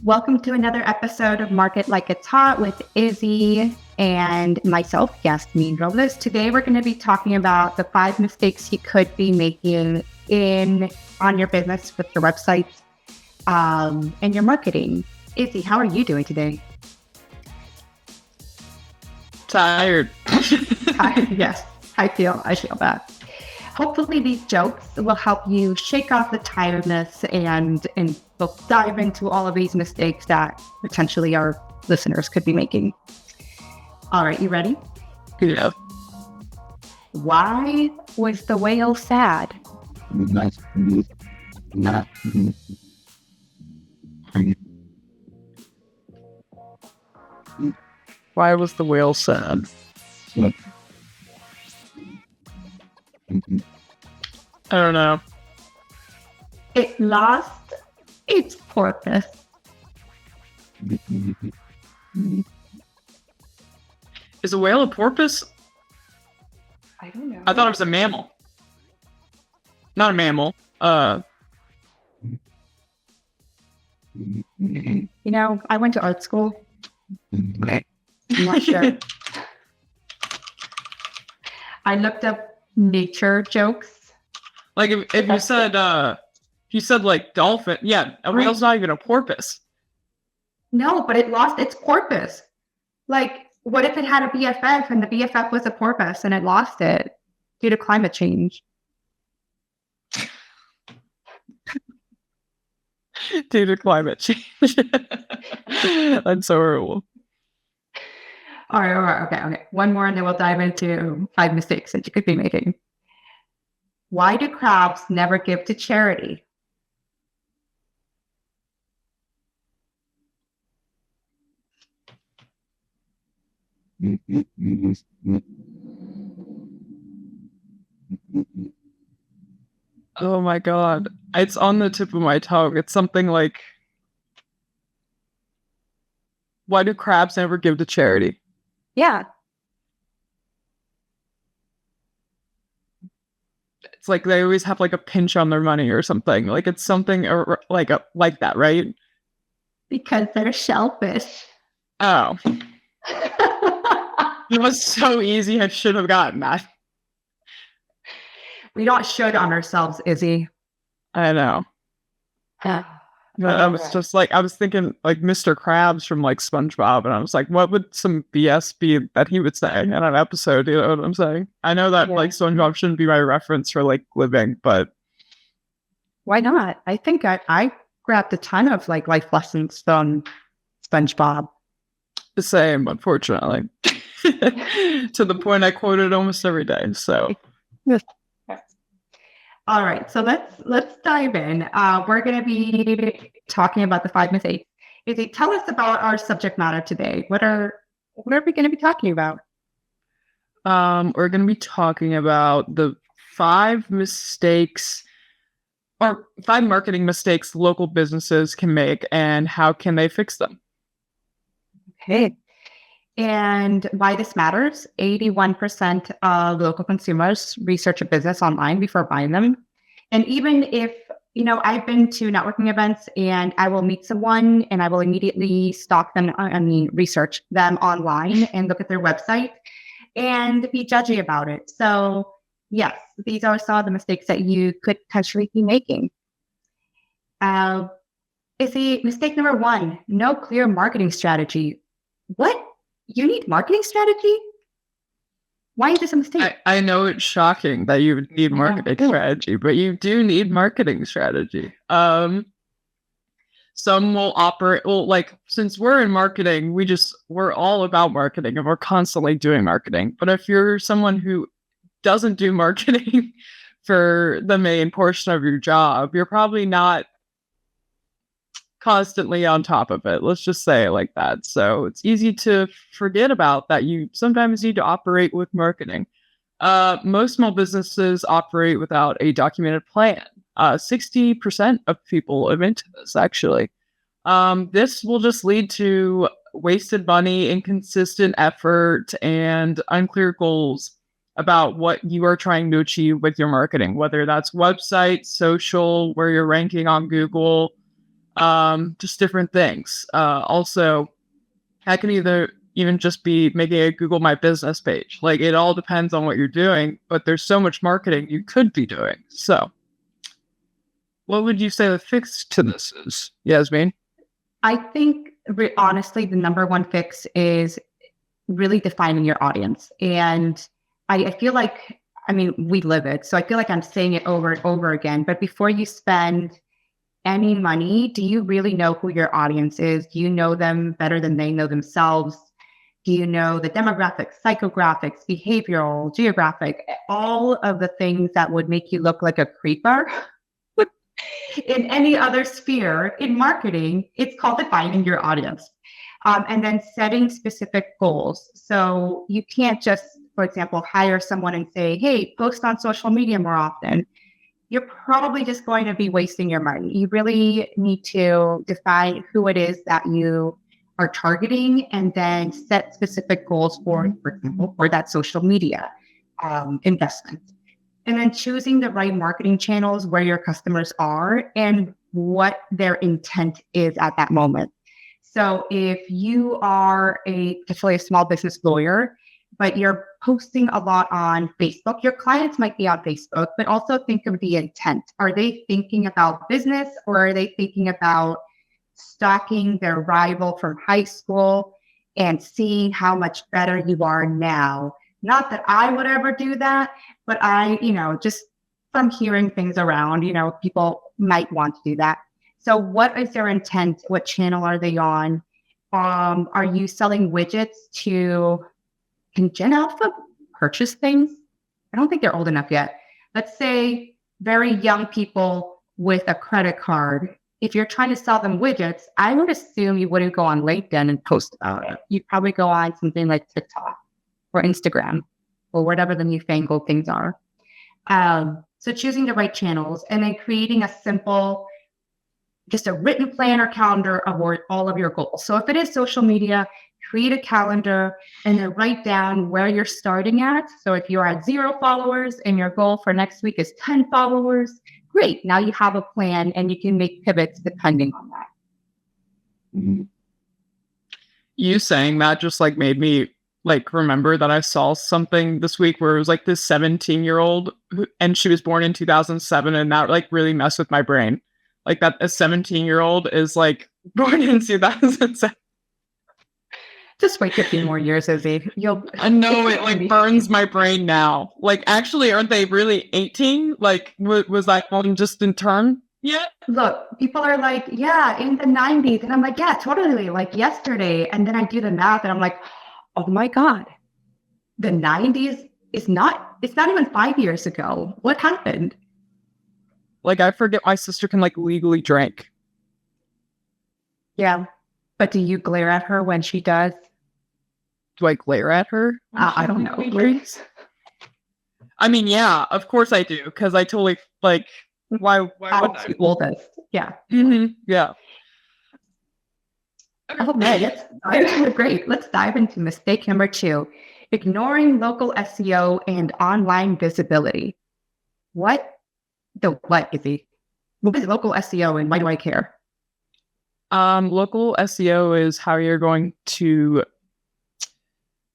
Welcome to another episode of Market Like It's Hot with Izzy and myself, Yasmin Robles. Today, we're going to be talking about the 5 mistakes you could be making on your business with your website and your marketing. Izzy, how are you doing today? Tired. Yes, I feel that. Hopefully these jokes will help you shake off the tiredness and we'll dive into all of these mistakes that potentially our listeners could be making. All right, you ready? Yeah. Why was the whale sad? Why was the whale sad? I don't know. It lost its porpoise. Is a whale a porpoise? I don't know. I thought it was a mammal. Not a mammal. You know, I went to art school. I'm not sure. I looked up nature jokes. Like if you said like dolphin, yeah, a whale's not even a porpoise. No, but it lost its porpoise. Like, what if it had a BFF and the BFF was a porpoise and it lost it due to climate change? Due to climate change. That's so horrible. All right. Okay. One more and then we'll dive into 5 mistakes that you could be making. Why do crabs never give to charity? Oh my god. It's on the tip of my tongue. It's something like, why do crabs never give to charity? Yeah. It's like they always have like a pinch on their money or something. Like it's something like that, right? Because they're shellfish. Oh. It was so easy. I should have gotten that. We don't should on ourselves, Izzy. I know. But I was just like, I was thinking like Mr. Krabs from like SpongeBob, and I was like, what would some BS be that he would say in an episode? You know what I'm saying? I know that like SpongeBob shouldn't be my reference for like living, but why not? I think I grabbed a ton of like life lessons from SpongeBob. The same, unfortunately. To the point I quote it almost every day. So. All right, so let's dive in. We're going to be talking about the 5 mistakes. Izzy, tell us about our subject matter today. What are we going to be talking about? We're going to be talking about the 5 mistakes or 5 marketing mistakes local businesses can make and how can they fix them. Okay. And why this matters, 81% of local consumers research a business online before buying them. And even if, I've been to networking events and I will meet someone and I will immediately research them online and look at their website and be judgy about it. So yes, these are some of the mistakes that you could potentially be making. Mistake number 1, no clear marketing strategy. What? You need marketing strategy? Why is this a mistake? I know it's shocking that you need marketing strategy, but you do need marketing strategy. Some will operate, like, since we're in marketing, we're all about marketing and we're constantly doing marketing. But if you're someone who doesn't do marketing for the main portion of your job, you're probably not constantly on top of it. Let's just say it like that. So it's easy to forget about that. You sometimes need to operate with marketing. Most small businesses operate without a documented plan. 60% of people admit to this, actually. This will just lead to wasted money, inconsistent effort, and unclear goals about what you are trying to achieve with your marketing, whether that's website, social, where you're ranking on Google, just different things. Also, I can either even just be making a Google My Business page. Like, it all depends on what you're doing, but there's so much marketing you could be doing. So what would you say the fix to this is, Yasmin? I think, honestly, the number one fix is really defining your audience. And I feel like, I mean, we live it. So I feel like I'm saying it over and over again. But before you spend any money, do you really know who your audience is? Do you know them better than they know themselves? Do you know the demographics, psychographics, behavioral, geographic, all of the things that would make you look like a creeper? In any other sphere in marketing, it's called defining your audience. And then setting specific goals. So you can't just, for example, hire someone and say, hey, post on social media more often. You're probably just going to be wasting your money. You really need to define who it is that you are targeting and then set specific goals for example, for that social media investment. And then choosing the right marketing channels where your customers are and what their intent is at that moment. So if you are particularly a small business lawyer, but you're posting a lot on Facebook, your clients might be on Facebook, but also think of the intent. Are they thinking about business, or are they thinking about stalking their rival from high school and seeing how much better you are now? Not that I would ever do that, but just from hearing things around, people might want to do that. So what is their intent? What channel are they on? Are you selling widgets to, can Gen Alpha purchase things? I don't think they're old enough yet. Let's say very young people with a credit card. If you're trying to sell them widgets, I would assume you wouldn't go on LinkedIn and post about it. You'd probably go on something like TikTok or Instagram or whatever the newfangled things are. So choosing the right channels and then creating a simple, just a written plan or calendar of all of your goals. So if it is social media, create a calendar and then write down where you're starting at. So if you're at 0 followers and your goal for next week is 10 followers, great. Now you have a plan and you can make pivots depending on that. Mm-hmm. You saying that just made me remember that I saw something this week where it was this 17-year-old and she was born in 2007, and that really messed with my brain. That a 17-year-old is born in 2007. Just wait a few more years, Izzy. I know it burns my brain now. Actually, aren't they really 18? Was that one just in turn yet? Look, people are yeah, in the 90s. And I'm yeah, totally, yesterday. And then I do the math and I'm oh my God, the 90s it's not even 5 years ago. What happened? I forget my sister can legally drink. Yeah. But do you glare at her when she does? Do I glare at her? I don't know. Drinks? I mean, yeah, of course I do. Because I totally why would I? The oldest. Yeah. Mm-hmm. Yeah. Okay, great. Let's dive into mistake number 2, ignoring local SEO and online visibility. What is it? What is local SEO and why do I care? Local SEO is how you're going to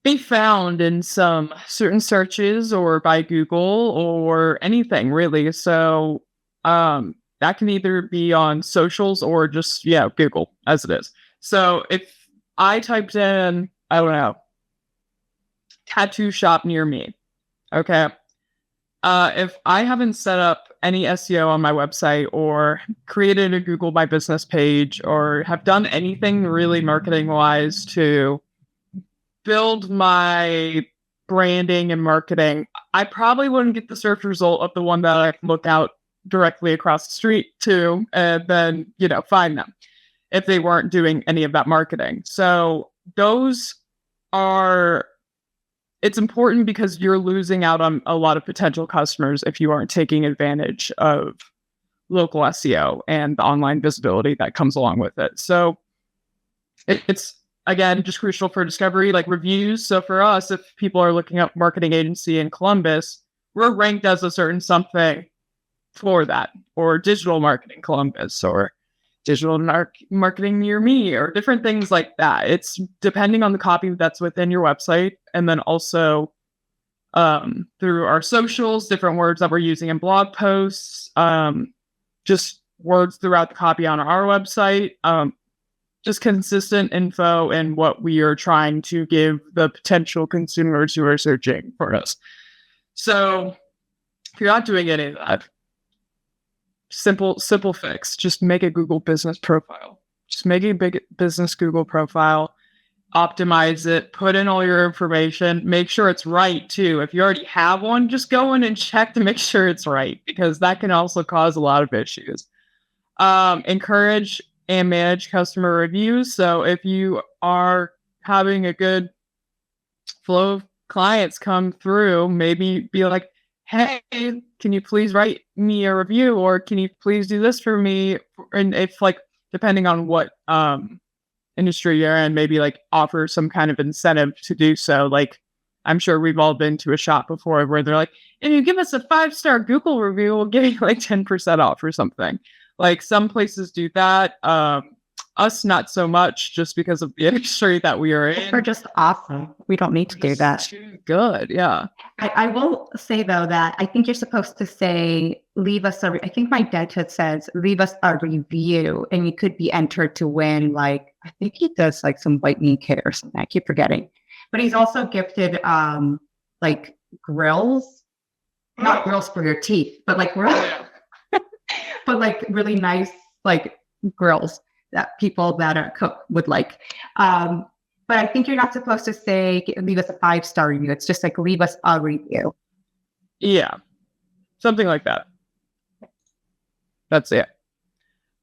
be found in some certain searches or by Google or anything really. So, that can either be on socials or just, Google as it is. So if I typed in, I don't know, tattoo shop near me, okay? If I haven't set up any SEO on my website or created a Google My Business page or have done anything really marketing-wise to build my branding and marketing, I probably wouldn't get the search result of the one that I can look out directly across the street to and then, find them if they weren't doing any of that marketing. So it's important because you're losing out on a lot of potential customers if you aren't taking advantage of local SEO and the online visibility that comes along with it. So it's, again, just crucial for discovery, reviews. So for us, if people are looking up marketing agency in Columbus, we're ranked as a certain something for that, or digital marketing Columbus, or digital marketing near me, or different things like that. It's depending on the copy that's within your website, and then also through our socials, different words that we're using in blog posts, just words throughout the copy on our website, just consistent info and what we are trying to give the potential consumers who are searching for us. So if you're not doing any of that, simple fix, just make a Google business profile. Just make a big business Google profile, optimize it, put in all your information, make sure it's right too. If you already have one, just go in and check to make sure it's right, because that can also cause a lot of issues. Encourage and manage customer reviews. So if you are having a good flow of clients come through, maybe be like, hey, can you please write me a review, or can you please do this for me? And if, like, depending on what industry you're in, maybe like offer some kind of incentive to do so. Like, I'm sure we've all been to a shop before where they're like, if you give us a 5-star Google review, we'll give you like 10% off or something. Like, some places do that. Us, not so much, just because of the industry that we are in. We're just awesome. We don't need to do that. Too good, yeah. I will say, though, that I think you're supposed to say, leave us I think my dentist says, leave us a review, and you could be entered to win, like, I think he does like some whitening kit or something. I keep forgetting. But he's also gifted like grills, not grills for your teeth, but like grills, but like really nice like grills that people that cook would like. But I think you're not supposed to say, leave us a 5-star review. It's just like, leave us a review. Yeah. Something like that. That's it.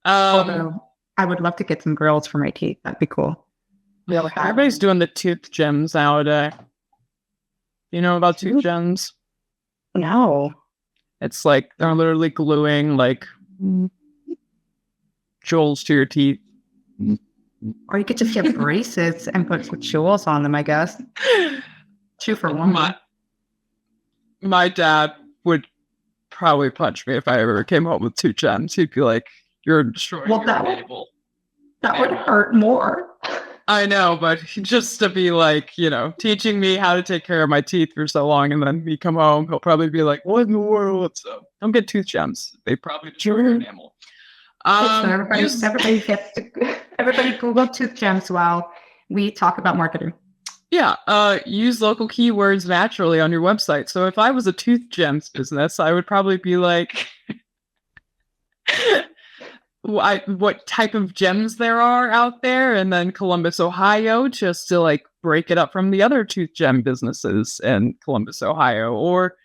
Although I would love to get some grills for my teeth. That'd be cool. Everybody's doing the tooth gems nowadays. You know about tooth gems? No. It's like they're literally gluing like jewels to your teeth. Or you could just get braces and put jewels on them, I guess. 2 for 1. My dad would probably punch me if I ever came home with 2 gems. He'd be like, you're destroying your label. That would hurt more. I know, but just to be like, you know, teaching me how to take care of my teeth for so long, and then me come home, he'll probably be like, what in the world? So don't get tooth gems. They probably destroy your enamel. So everybody Google tooth gems while we talk about marketing. Yeah, use local keywords naturally on your website. So if I was a tooth gems business, I would probably be like, what type of gems there are out there, and then Columbus, Ohio, just to like break it up from the other tooth gem businesses in Columbus, Ohio. Or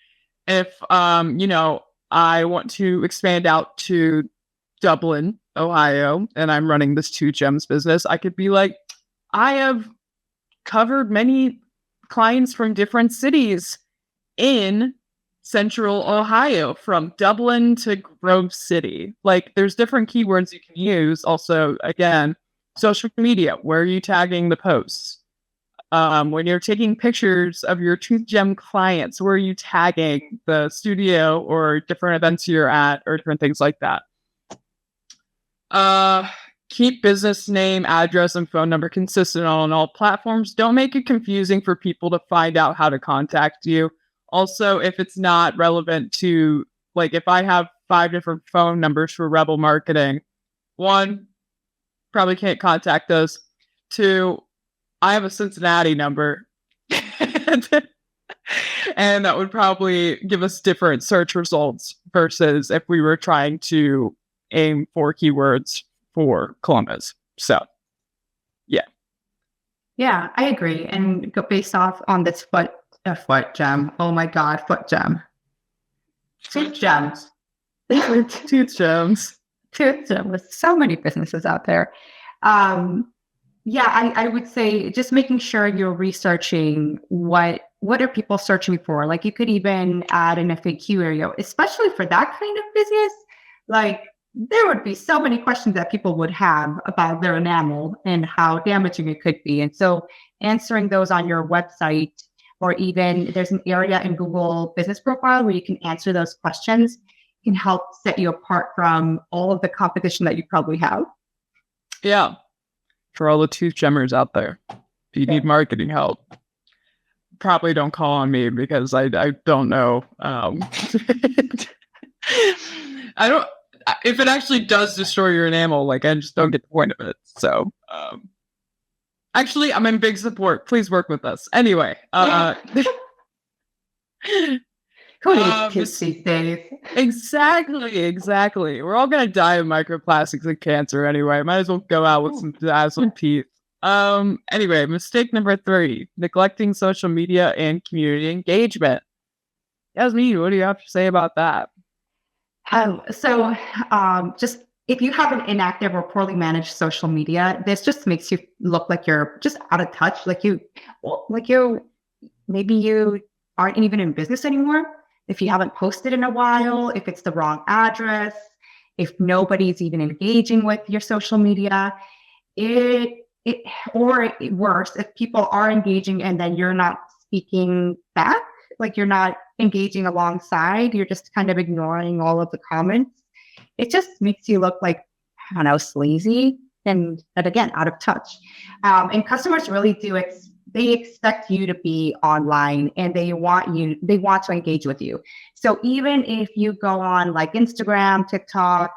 if you know, I want to expand out to Dublin, Ohio, and I'm running this tooth gems business, I could be like, I have covered many clients from different cities in Central Ohio, from Dublin to Grove City. Like, there's different keywords you can use. Also, again, social media. Where are you tagging the posts? When you're taking pictures of your tooth gem clients, where are you tagging the studio or different events you're at, or different things like that? Keep business name, address, and phone number consistent on all platforms. Don't make it confusing for people to find out how to contact you. Also, if it's not relevant to, like, if I have 5 different phone numbers for Rebel Marketing, 1, probably can't contact us. 2, I have a Cincinnati number. And that would probably give us different search results versus if we were trying to aim for keywords for Columbus. So, yeah. Yeah, I agree. And based off on this foot gem. Oh my God, foot gem. Tooth gems. Tooth gems. Tooth gem with so many businesses out there. Yeah, I would say just making sure you're researching what are people searching for. Like, you could even add an FAQ area, especially for that kind of business. Like, there would be so many questions that people would have about their enamel and how damaging it could be. And so answering those on your website, or even there's an area in Google Business Profile where you can answer those questions, can help set you apart from all of the competition that you probably have. Yeah. For all the tooth jammers out there, if you need marketing help, probably don't call on me because I don't know. I don't. If it actually does destroy your enamel, like I just don't get the point of it. So, actually, I'm in big support. Please work with us. Anyway, Who needs kids these days? exactly. We're all gonna die of microplastics and cancer anyway. Might as well go out with some dazzling teeth. Anyway, mistake number 3: neglecting social media and community engagement. Yasmin, what do you have to say about that? Just if you have an inactive or poorly managed social media, this just makes you look like you're just out of touch. Maybe you aren't even in business anymore. If you haven't posted in a while, if it's the wrong address, if nobody's even engaging with your social media, worse, if people are engaging and then you're not speaking back, like you're not engaging alongside, you're just kind of ignoring all of the comments. It just makes you look like, I don't know, sleazy and again, out of touch. And customers really they expect you to be online and they want to engage with you. So even if you go on like Instagram, TikTok,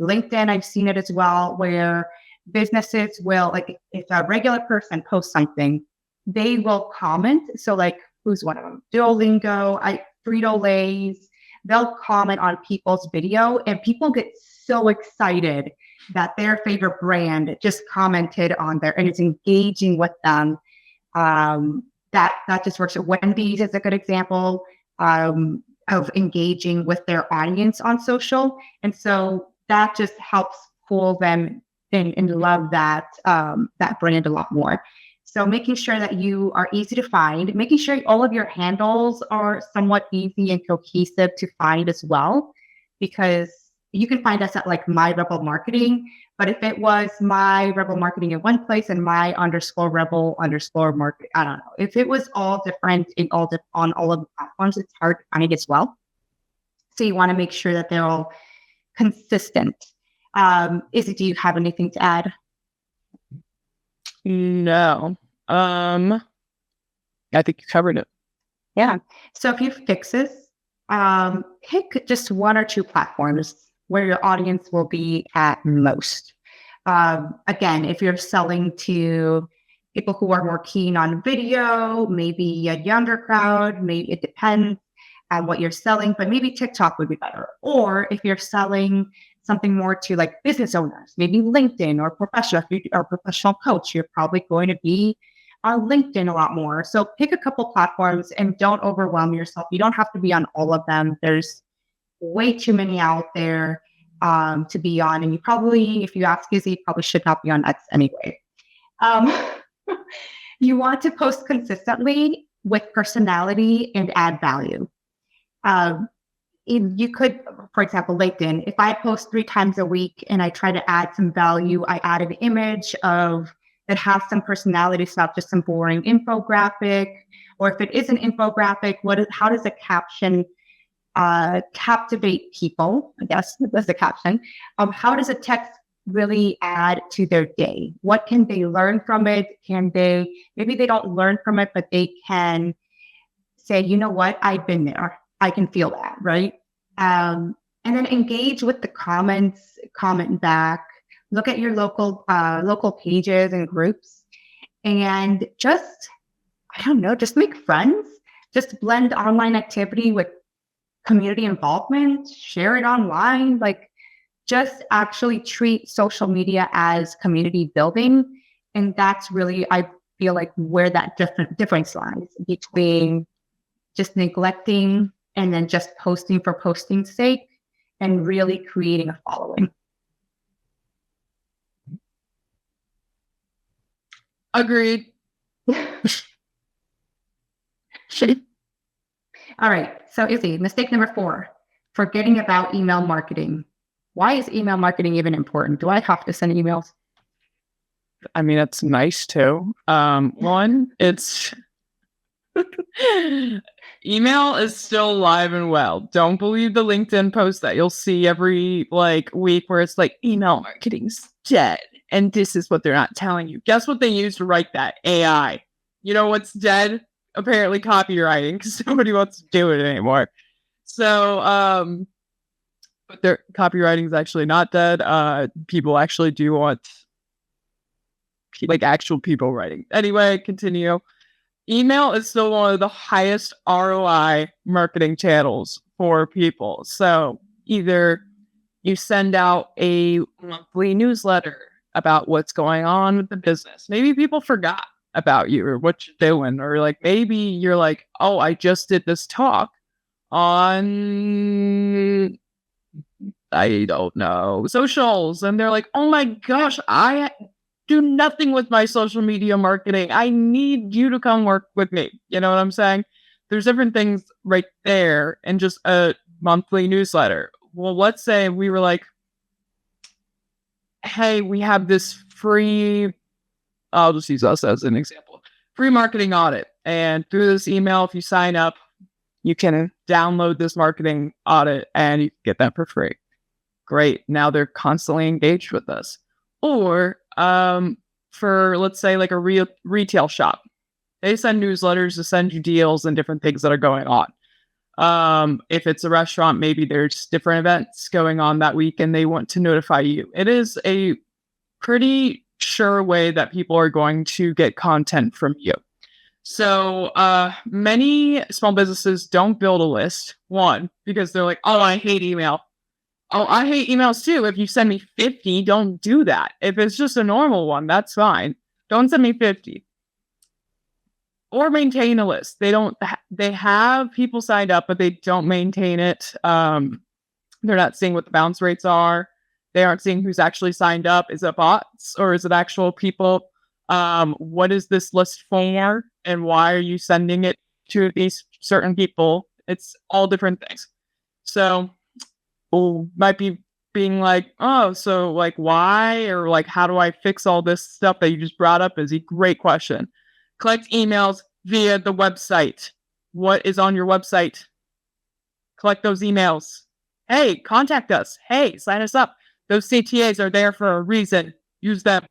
LinkedIn, I've seen it as well, where businesses will, like, if a regular person posts something, they will comment. So like, who's one of them? Duolingo, Frito-Lay's, they'll comment on people's video and people get so excited that their favorite brand just commented on there and it's engaging with them. That just works. Wendy's is a good example of engaging with their audience on social. And so that just helps pull them and love that brand a lot more. So making sure that you are easy to find, making sure all of your handles are somewhat easy and cohesive to find as well, because you can find us at like My Rebel Marketing. But if it was My Rebel Marketing in one place and my _rebel_ market, I don't know. If it was all different on all of the platforms, it's hard to find as well. So you want to make sure that they're all consistent. Izzy, do you have anything to add? No. I think you covered it. Yeah. So a few fixes. Pick just one or two platforms where your audience will be at most. Again, if you're selling to people who are more keen on video, maybe a younger crowd, maybe it depends on what you're selling, but maybe TikTok would be better. Or if you're selling something more to like business owners, maybe LinkedIn or professional. If you are a professional coach, you're probably going to be on LinkedIn a lot more. So pick a couple platforms and don't overwhelm yourself. You don't have to be on all of them. There's way too many out there to be on. And you probably, if you ask Izzy, probably should not be on X anyway. You want to post consistently with personality and add value. You could, for example, LinkedIn, if I post 3 times a week and I try to add some value, I add an image that has some personality, so not just some boring infographic, or if it is an infographic, how does a caption captivate people? I guess that's the caption. How does a text really add to their day? What can they learn from it? Maybe they don't learn from it, but they can say, you know what, I've been there. I can feel that, right? And then engage with the comments, comment back, look at your local pages and groups, and just make friends. Just blend online activity with community involvement, share it online, like just actually treat social media as community building. And that's really, I feel like, where that difference lies between just neglecting and then just posting for posting's sake and really creating a following. Agreed. All right. So Izzy, mistake number 4, forgetting about email marketing. Why is email marketing even important? Do I have to send emails? I mean, it's nice too. One, it's Email is still alive and well. Don't believe the LinkedIn post that you'll see every week where it's like email marketing's dead and this is what they're not telling you. Guess what they use to write that? AI. You know what's dead? Apparently copywriting, because nobody wants to do it anymore. So but their copywriting is actually not dead. People actually do want actual people writing. Anyway, continue. Email is still one of the highest ROI marketing channels for people. So either you send out a monthly newsletter about what's going on with the business. Maybe people forgot about you or what you're doing, or maybe you're like, oh, I just did this talk on, I don't know, socials, and they're like, oh my gosh, I do nothing with my social media marketing. I need you to come work with me. You know what I'm saying? There's different things right there and just a monthly newsletter. Well, let's say we were like, hey, we have this free, I'll just use us as an example, free marketing audit. And through this email, if you sign up, you can download this marketing audit and you get that for free. Great. Now they're constantly engaged with us. Or for, let's say, like a real retail shop, they send newsletters to send you deals and different things that are going on. If it's a restaurant, maybe there's different events going on that week and they want to notify you. It is a pretty sure way that people are going to get content from you. So many small businesses don't build a list. One, because they're like, oh, I hate email. Oh, I hate emails too. If you send me 50, don't do that. If it's just a normal one, that's fine. Don't send me 50. Or maintain a list. They have people signed up, but they don't maintain it. They're not seeing what the bounce rates are. They aren't seeing who's actually signed up. Is it bots or is it actual people? What is this list for? And why are you sending it to these certain people? It's all different things. So might be being like, oh, so why, or how do I fix all this stuff that you just brought up? Is a great question. Collect emails via the website. What is on your website? Collect those emails. Hey, contact us. Hey, sign us up. Those CTAs are there for a reason. Use them.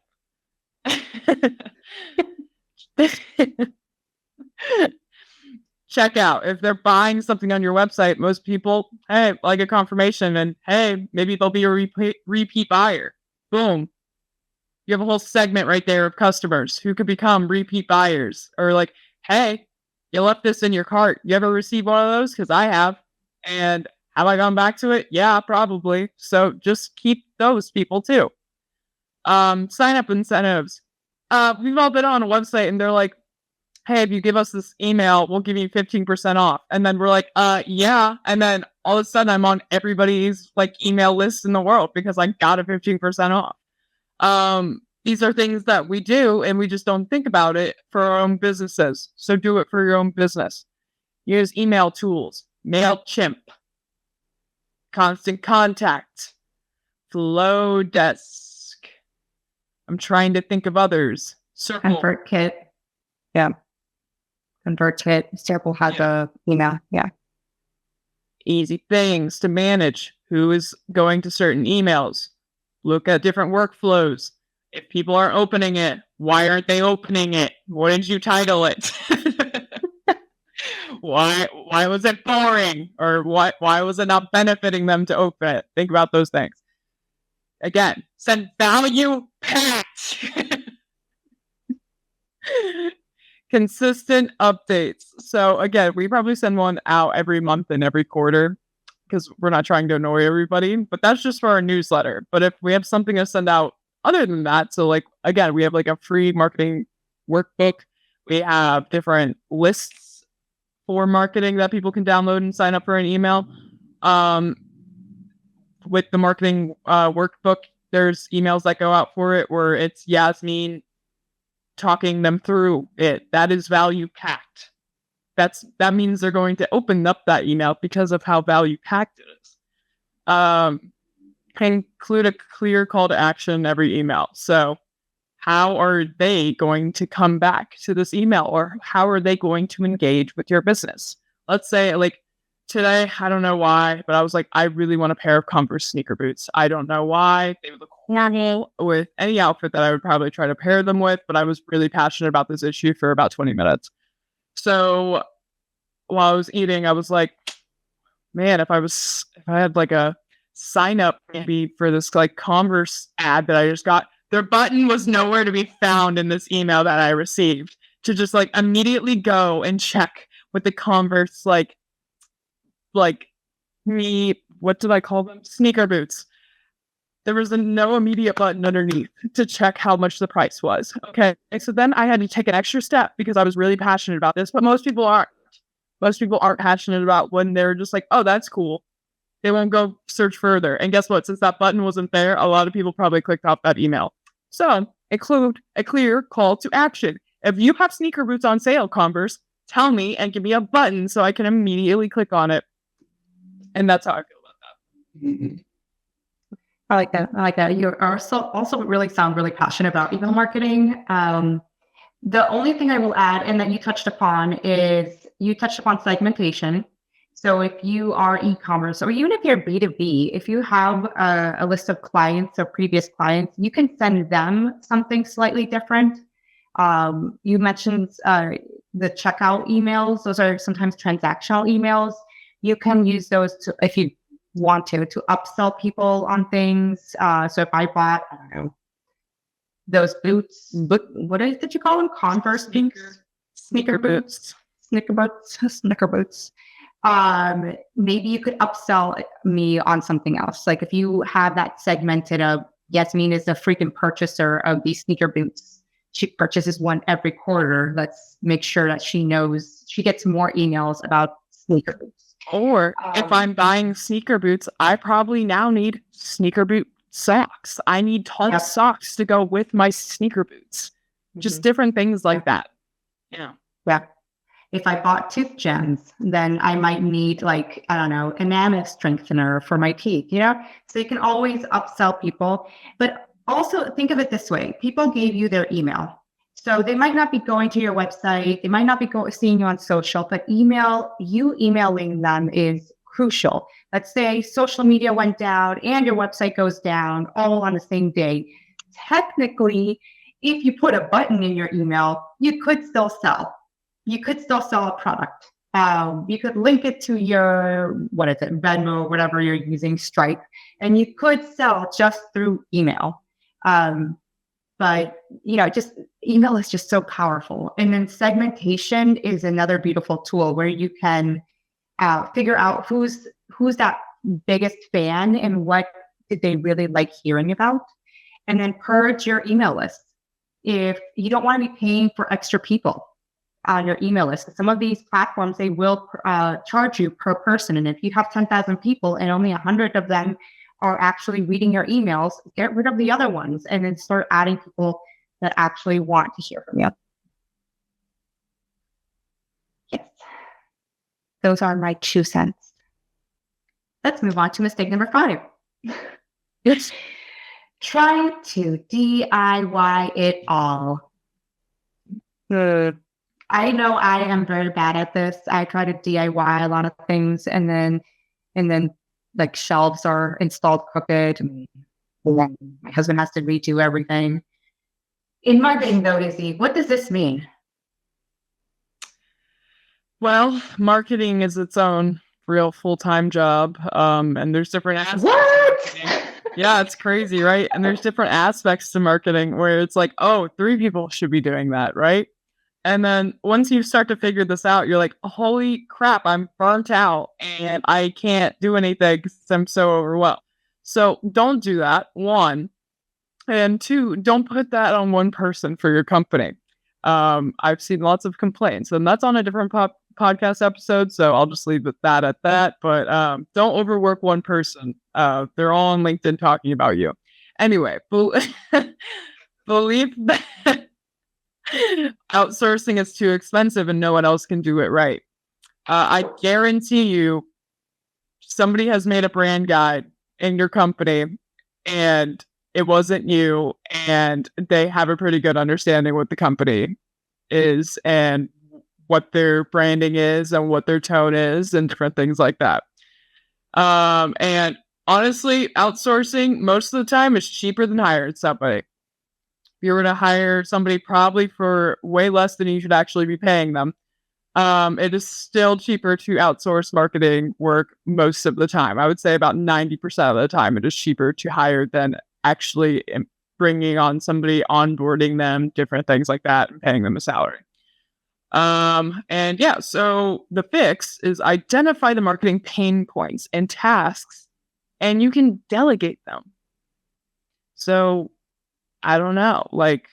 Check out if they're buying something on your website. Most people, hey, like a confirmation, and hey, maybe they'll be a repeat buyer. Boom, you have a whole segment right there of customers who could become repeat buyers. Or hey, you left this in your cart. You ever receive one of those? Because I have. And have I gone back to it? Yeah, probably. So just keep those people too. Sign up incentives. We've all been on a website and they're like, hey, if you give us this email, we'll give you 15% off. And then we're like, yeah. And then all of a sudden I'm on everybody's email list in the world because I got a 15% off. These are things that we do and we just don't think about it for our own businesses. So do it for your own business. Use email tools, MailChimp, Constant Contact, Flowdesk. I'm trying to think of others. Circle. ConvertKit. Yeah. ConvertKit. Circle has a email. Yeah. Easy things to manage. Who is going to certain emails? Look at different workflows. If people aren't opening it, why aren't they opening it? What did you title it? Why was it boring? Or why was it not benefiting them to open it? Think about those things. Again, send value packed. Consistent updates. So again, we probably send one out every month and every quarter because we're not trying to annoy everybody, but that's just for our newsletter. But if we have something to send out other than that, so again, we have a free marketing workbook. We have different lists for marketing that people can download and sign up for an email. With the marketing workbook, there's emails that go out for it where it's Yasmin talking them through it. That is value packed. That means they're going to open up that email because of how value packed it is. Include a clear call to action in every email. So how are they going to come back to this email, or how are they going to engage with your business? Let's say like today, I don't know why, but I was like, I really want a pair of Converse sneaker boots. I don't know why. They would look horrible with any outfit that I would probably try to pair them with, but I was really passionate about this issue for about 20 minutes. So while I was eating, I was like, man, if I had like a sign up maybe for this like Converse ad that I just got, their button was nowhere to be found in this email that I received to just like immediately go and check with the Converse like what did I call them? Sneaker boots. There was no immediate button underneath to check how much the price was. Okay. And so then I had to take an extra step because I was really passionate about this, but most people aren't. Most people aren't passionate about when they're just like, oh, that's cool. They won't go search further. And guess what? Since that button wasn't there, a lot of people probably clicked off that email. So include a clear call to action. If you have sneaker boots on sale, Converse, tell me and give me a button so I can immediately click on it. And that's how I feel about that. Mm-hmm. I like that. I like that. You also really sound really passionate about email marketing. The only thing I will add, and that you touched upon segmentation. So if you are e-commerce, or even if you're B2B, if you have a list of clients or previous clients, you can send them something slightly different. You mentioned the checkout emails. Those are sometimes transactional emails. You can use those if you want to upsell people on things. So if I bought, I don't know, those boots, what did you call them? Converse sneaker boots. Maybe you could upsell me on something else. Like if you have that segmented of, Yasmin is a freaking purchaser of these sneaker boots. She purchases one every quarter. Let's make sure that she knows she gets more emails about sneaker boots. Or if I'm buying sneaker boots, I probably now need sneaker boot socks. I need tons of socks to go with my sneaker boots. Just different things like that. Yeah. Yeah. If I bought tooth gems, then I might need like, I don't know, enamel strengthener for my teeth, So you can always upsell people. But also think of it this way. People gave you their email. So they might not be going to your website. They might not be seeing you on social, but emailing them is crucial. Let's say social media went down and your website goes down all on the same day. Technically, if you put a button in your email, you could still sell. You could still sell a product. You could link it to your, Venmo, whatever you're using, Stripe, and you could sell just through email. But, just email is just so powerful. And then segmentation is another beautiful tool where you can figure out who's that biggest fan and what did they really like hearing about. And then purge your email list. If you don't want to be paying for extra people on your email list, some of these platforms, they will charge you per person. And if you have 10,000 people and only 100 of them are actually reading your emails, get rid of the other ones and then start adding people that actually want to hear from you. Yes. Those are my 2 cents. Let's move on to mistake number 5. Yes. Try to DIY it all. I know I am very bad at this. I try to DIY a lot of things and then like shelves are installed crooked. And my husband has to redo everything. In marketing though, Izzy, what does this mean? Well, marketing is its own real full-time job. And there's different aspects. What? Yeah, it's crazy, right? And there's different aspects to marketing where it's like, oh, 3 people should be doing that, right? And then once you start to figure this out, you're like, holy crap, I'm burnt out and I can't do anything because I'm so overwhelmed. So don't do that, 1. And 2, don't put that on one person for your company. I've seen lots of complaints, and that's on a different podcast episode, so I'll just leave that at that. But don't overwork one person. They're all on LinkedIn talking about you. Anyway, believe that outsourcing is too expensive and no one else can do it right. I guarantee you somebody has made a brand guide in your company and it wasn't you, and they have a pretty good understanding what the company is and what their branding is and what their tone is and different things like that. And honestly, outsourcing most of the time is cheaper than hiring somebody. If you were to hire somebody probably for way less than you should actually be paying them, it is still cheaper to outsource marketing work most of the time. I would say about 90% of the time it is cheaper to hire than actually bringing on somebody, onboarding them, different things like that, and paying them a salary. And yeah, so the fix is identify the marketing pain points and tasks, and you can delegate them. So I don't know, like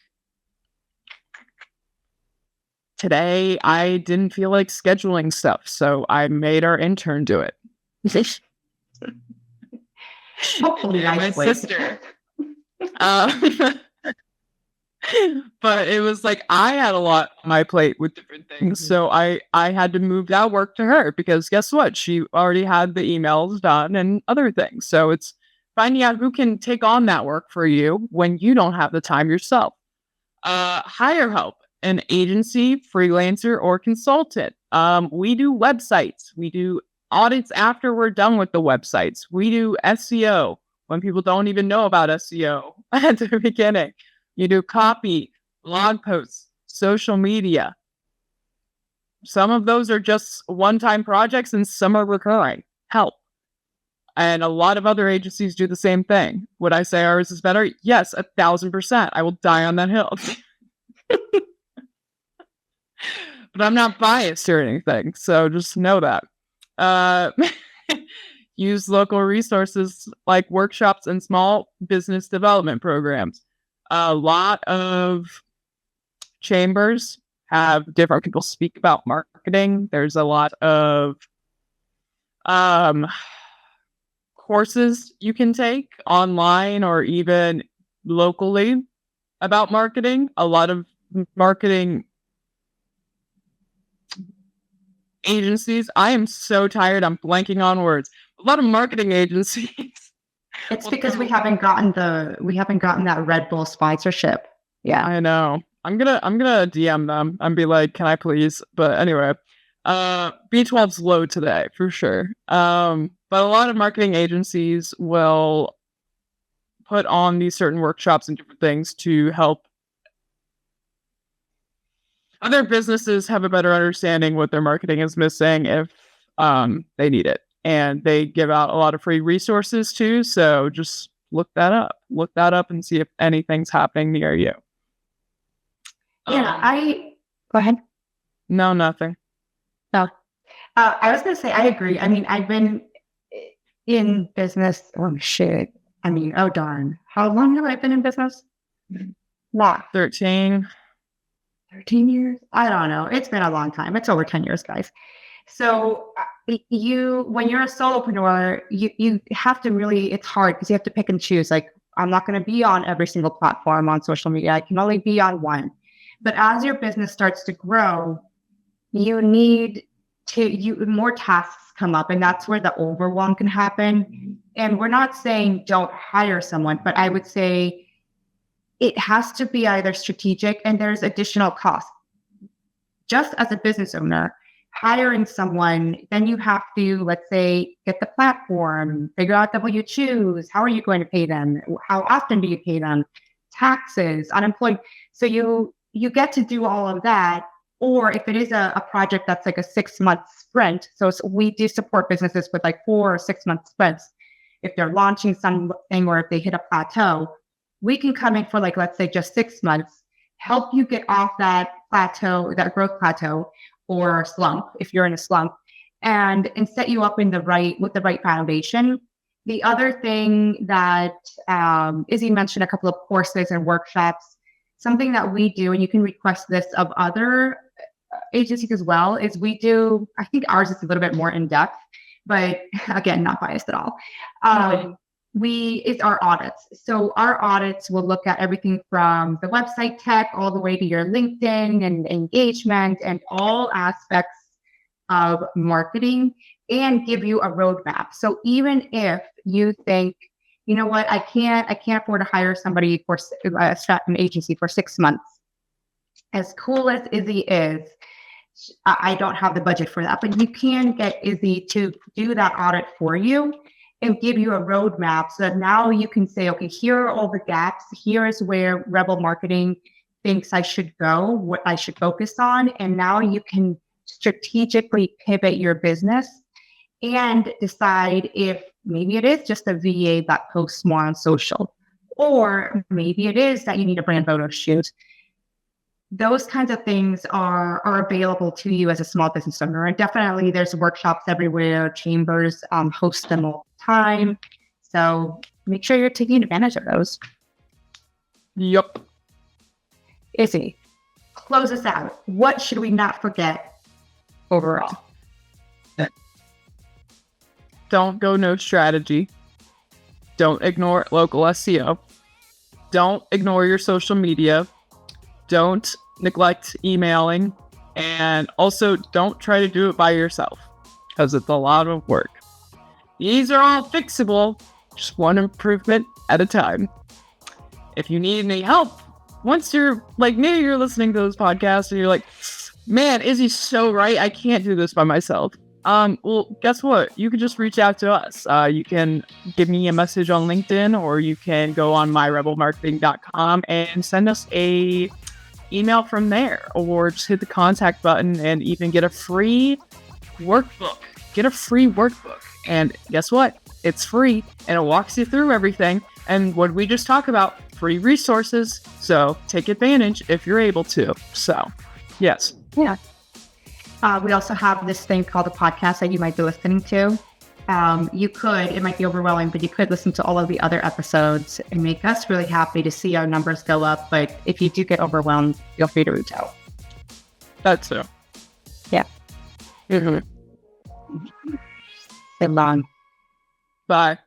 today I didn't feel like scheduling stuff, so I made our intern do it. Hopefully, And my nicely. sister. But it was like I had a lot on my plate with different things. So I had to move that work to her because guess what? She already had the emails done and other things. So it's finding out who can take on that work for you when you don't have the time yourself. Hire help, an agency, freelancer, or consultant. We do websites. We do audits after we're done with the websites. We do SEO when people don't even know about SEO at the beginning. You do copy, blog posts, social media. Some of those are just one-time projects and some are recurring. Help. And a lot of other agencies do the same thing. Would I say ours is better? Yes, 1,000%. I will die on that hill. But I'm not biased or anything, so just know that. Use local resources like workshops and small business development programs. A lot of chambers have different people speak about marketing. There's a lot of courses you can take online or even locally about marketing. A lot of marketing agencies. I am so tired. I'm blanking on words. A lot of marketing agencies. It's because we haven't gotten that Red Bull sponsorship. Yeah. I know. I'm gonna DM them and be like, can I please? But anyway, B12's low today for sure. But a lot of marketing agencies will put on these certain workshops and different things to help other businesses have a better understanding what their marketing is missing if they need it. And they give out a lot of free resources too. So just look that up. Look that up and see if anything's happening near you. Yeah, go ahead. No, nothing. No. I was going to say, I agree. I mean, I've been in business. Oh, shit. I mean, oh, darn. How long have I been in business? Not 13. 13 years? I don't know. It's been a long time. It's over 10 years, guys. So when you're a solopreneur, you have to really, it's hard because you have to pick and choose. Like, I'm not going to be on every single platform on social media. I can only be on one. But as your business starts to grow, you need more tasks come up, and that's where the overwhelm can happen. And we're not saying don't hire someone, but I would say it has to be either strategic and there's additional costs. Just as a business owner, hiring someone, then you have to, let's say, get the platform, figure out W-2s. How are you going to pay them? How often do you pay them? Taxes, unemployment. So you get to do all of that. Or if it is a project that's like a 6-month sprint, so we do support businesses with like 4 or 6-month sprints. If they're launching something or if they hit a plateau, we can come in for like, let's say just 6 months, help you get off that plateau, that growth plateau or slump, if you're in a slump, and set you up with the right foundation. The other thing that Izzy mentioned, a couple of courses and workshops, something that we do, and you can request this of other agencies as well, is we do, I think ours is a little bit more in depth, but again, not biased at all. It's our audits. So our audits will look at everything from the website tech all the way to your LinkedIn and engagement and all aspects of marketing and give you a roadmap. So even if you think you know what, I can't afford to hire somebody for an agency for 6 months. As cool as Izzy is, I don't have the budget for that, but you can get Izzy to do that audit for you and give you a roadmap so that now you can say, okay, here are all the gaps. Here is where Rebel Marketing thinks I should go, what I should focus on. And now you can strategically pivot your business and decide if maybe it is just a VA that posts more on social, or maybe it is that you need a brand photo shoot. Those kinds of things are available to you as a small business owner. And definitely there's workshops everywhere. Chambers host them all the time. So make sure you're taking advantage of those. Yep. Izzy, close us out. What should we not forget overall? Don't go no strategy. Don't ignore local SEO. Don't ignore your social media. Don't neglect emailing. And also don't try to do it by yourself because it's a lot of work. These are all fixable, just one improvement at a time. If you need any help, once you're like, maybe you're listening to this podcast and you're like, man, Izzy's so right. I can't do this by myself. Well, guess what? You can just reach out to us. You can give me a message on LinkedIn, or you can go on myrebelmarketing.com and send us a email from there, or just hit the contact button and even get a free workbook. And guess what? It's free and it walks you through everything. And what we just talk about, free resources. So take advantage if you're able to. So, yes. Yeah. We also have this thing called a podcast that you might be listening to. It might be overwhelming, but you could listen to all of the other episodes and make us really happy to see our numbers go up. But if you do get overwhelmed, feel free to reach out. That's so. Yeah. Mm-hmm. So long. Bye.